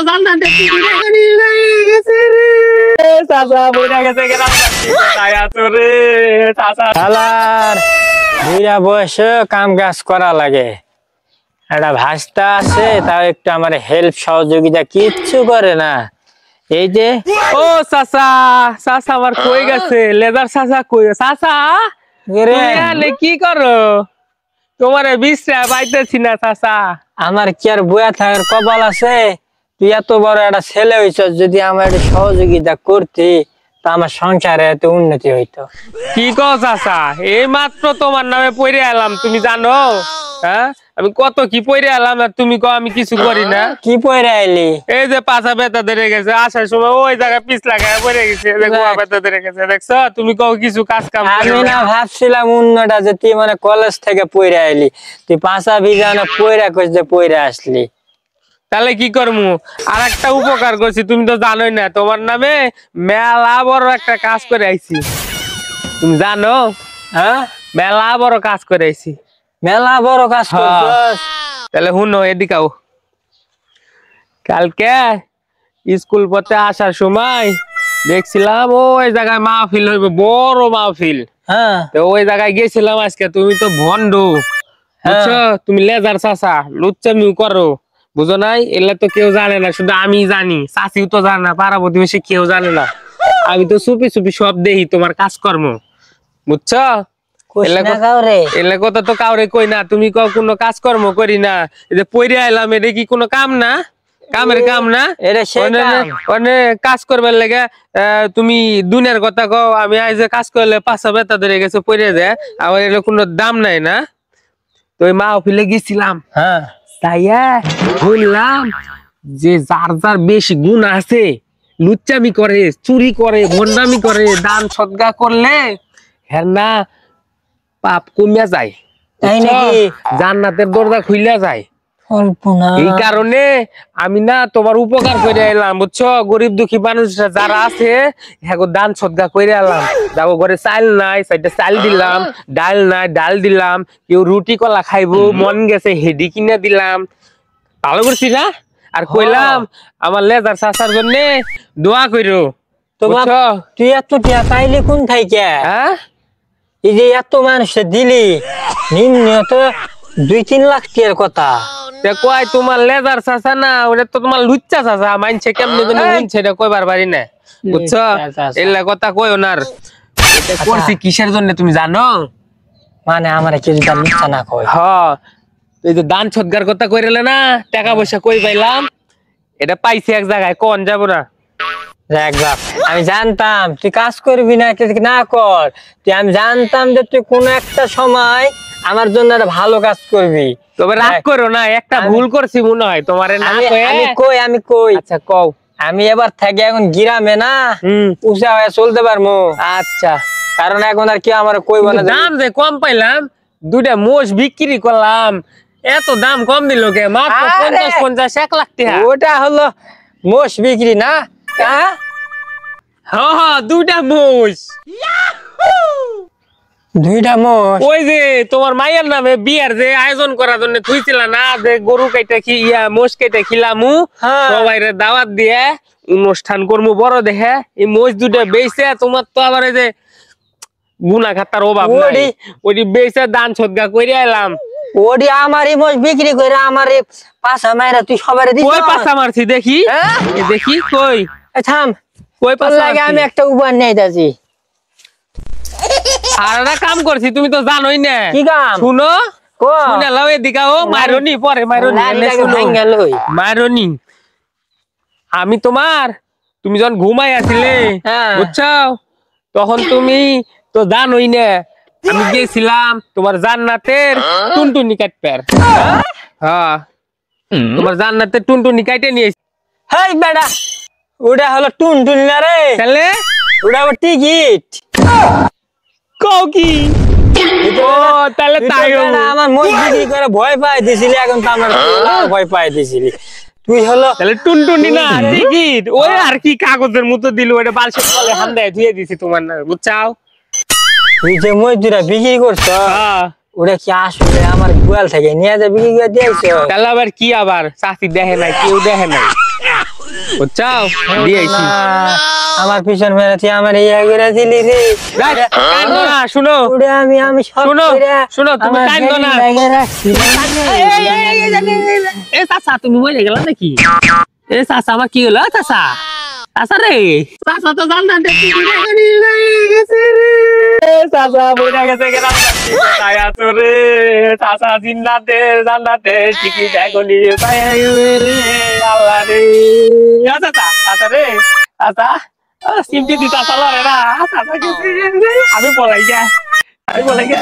জান্নাতে চাচা বইরা গেছে গেলাম আয়া তোরে চাচা শালার বুইরা বয়সে কাম কাজ করা লাগে। একটা ভাস্তা আছে, তাও একটু আমার হেল্প সহযোগিতা কিচ্ছু করে না। এই যে ও চাচা, চাচা আমার কই গেছে লেজার চাচা কই চাচা তুমি কি করো? তোমারে বিশ্রা পাইতেছি না চাচা। আমার কি আর বয়া থাকার কপাল আছে? তুই এত বড় একটা ছেলে হইছ, যদি আমার একটু সহযোগিতা করতি তা আমার সংসারে এত উন্নতি হইতো। কি কও চাচা, এই মাত্র তোমার নামে পড়ে এলাম, তুমি জানো? হ্যাঁ আমি কত কি পড়ে এলাম আর তুমি কও আমি কিছু করি না। কি পয়রা আইলি? এই যে পাছা ব্যথা ধরে গেছে, আসার সময় ওই জায়গায় পিছ লাগায় পড়ে গেছে, ব্যথা ধরে গেছে, দেখছো? তুমি কও কিছু কাজ কাম আমি না ভাবছিলাম অন্যটা যে তুই মানে কলেজ থেকে পয়রা আইলি, তুই পাশা ভিজানো পয়রা কইছে পয়রা আসলি। তাহলে কি করবো? আর একটা উপকার করছি, তুমি তো জানোই না, তোমার নামে মেলা বড় একটা কাজ করে আইছি, তুমি জানো? হ্যাঁ, মেলা বড় কাজ করে আইছি। মেলা বড় কাজ করছস? তাহলে শুনো এদিকাও, কালকে স্কুল পথে আসার সময় দেখছিলাম ওই জায়গায় মাহফিল হইবে, বড় মাহফিল। হ্যাঁ, তো ওই জায়গায় গেছিলাম আজকে। তুমি তো ভন্ড, বুঝছো? তুমি লেজার চাচা লুচ্চামিও করো, বুঝো নাই? এলে তো কেউ জানে না, শুধু আমি জানি, চাচিও তো জানে না, পাড়া প্রতিবেশী কেউ জানে না। আমি তো চুপি চুপি সব দেখি তোমার কাজকর্ম, বুঝছো? এলে কথা তো কাউরে কই না। তুমি কও কোনো কাজকর্ম করি না, এই যে পইরে আইলাম, এটা কি কোনো কাম না? কামের কাম না? কাজ করবার লেগে তুমি দুনিয়ার কথা কও, আমি আজ কাজ করলে পাঁচা ব্যথা ধরে গেছে পড়ে যায়, আমার এগুলো কোনো দাম নাই না? তো ওই মাহফিলে গেছিলাম, হ্যাঁ, তাইয়া বললাম যে যার যার বেশি গুণ আছে, লুচ্চামি করে, চুরি করে, ভন্ডামি করে, দান সদগা করলে হ্যাঁ না পাপ কমিয়া যায়, জান্নাতের দরজা খুইলা যায়। এই কারণে আমি না তোমার উপকার করে এলাম, বুঝছো? গরিব দুঃখী মানুষরা যারা আছে হ্যাঁ দান সদগা করে এলাম। যাবো ঘরে চাল নাই, চাইটা চাল দিলাম, ডাল নাই ডাল দিলাম, কেউ রুটি কলা খাইবো মন গেছে হেডি কিনে দিলাম। ভালো করছি না? আর কইলাম আমার লেজার চাচার জন্য দোয়া কইরো। তুই এত টিয়া পাইলি কোন থাইকে? হ্যাঁ, এই যে এত মানুষ দিলি, নিম্নত 2-3 লাখ টিয়ার কথা কয় তোমার লেজার চাচা না, ওটা তো তোমার লুচ্চা চাচা, মানছে কেমনি যেন শুনছে, এটা কইবার পারি না, বুঝছো? এলা কথা কই ওনার। এটা করছি কিসের জন্য তুমি জানো? মানে আমার কেউ যদি লুচ্চা না কয়। হ্যাঁ, এই যে দান সদগার কথা কইরেলে না, টাকা পয়সা কই পাইলাম, এটা পাইছি এক জায়গায়, কোন যাব না? আমি জানতাম তুই কাজ করবি না, না কর তুই, আমি জানতাম যে তুই কোন একটা সময় আমার জন্য একটা ভালো কাজ করবি। তবে রাগ করো না, একটা ভুল করছি মনে হয় তোমারে না কয়ে। আমি কই আচ্ছা কও। আমি এবার থেকে এখন গ্রামে না উঁচা হয়ে চলতে পারবো। আচ্ছা, কারণ এখন আর কি আমার কইব না, দাম যে কম পাইলাম, 2টা মোষ বিক্রি করলাম, এত দাম কম দিল কে? মাত্র 50-1 লাখ টাকা। ওটা হলো মোষ বিক্রি না? হ্যাঁ 2টা মোষ। 2টা মোষ? ওই যে তোমার মায়ের নামে বিয়ার যে আয়োজন করার জন্য থুইছিল না, যে গরু কাইটা মোষ কাইটা খিলামু, সবাইরে দাওয়াত দিয়ে অনুষ্ঠান করমু বড় দেখে, এই মোষ 2টা বেচে তোমার তো আবার এই যে গুনা খাতার অভাব নাই, ওই বেচে দান সদগা করে এলাম। ওডি আমারই মোষ বিক্রি করে আমারে পাছা মাইরা তুই সবারে দিছ? কই পাছা মারছি দেখি? দেখি কই? থাম, কই পাছা লাগে? আমি একটা উপহার নিয়ে যাচ্ছি। আর একটা কাম করছি, তুমি তো জানোই না। কি কাম? শুনো, শুনে লাও এদিকে। ও মাইরনি পরে মাইরনি, আমি তোমার, তুমি যখন ঘুমাই আছিলে, বুঝছো, তখন তুমি তো জানোই না আমি গেছিলাম তোমার জান্নাতের টুনটুনি কাটপের। হ্যাঁ, তোমার জান্নাতের টুনটুনি কাটে নিয়েছি। হেই বেটা, ওটা হলো টুনটুনি না রে, তাহলে ওটা আবার টিকিট। কও কি? ও তাহলে তাই আমার মোষ বিক্রি করে ভয় পাই দিছিলি, এখন তো আমার ভয় পাই দিছিলি। তুই হলো তাহলে টুনটুনি না টিকিট। ওই আর কি কাগজের মতো দিল, ওটা বালসের তলে হান্দায় ধুয়ে দিছি তোমার না, বুঝছাও? তুই যে মোষ 2টা বিক্রি করছ, ওটা কি আসলে আমার গোয়াল থেকে নিয়ে যা বিক্রি করে দিয়েছ? তাহলে আবার কি? আবার চাষি দেখে নাই, কেউ দেখে নাই। বুঝছাও দিয়ে আইছি আমার পিছন মেরেছি আমার ইয়া করে দিলি রে যাই, কান্দো না, শুনো ওরে আমি সব শুনো, কইরা শুনো, তুমি আমার কান্দো না। হেরি লাগে রাখছি। এ চাচা তুমি মরে গেলা নাকি? এ চাচা আমার কি হলো চাচা? চাচা রে, চাচা তো জানলা দেখি গেছে রে। চাচা মরে গেছে গেলাম আছো রে। চাচা জিন্নাতে জান্নাতে টিকি দেখনি রে আল্লাহ রে। চাচা চাচা রে চাচা সিমটি দি চাচা লড়ে না চাচা গেছে আমি পলাই গা আমি পলাই গা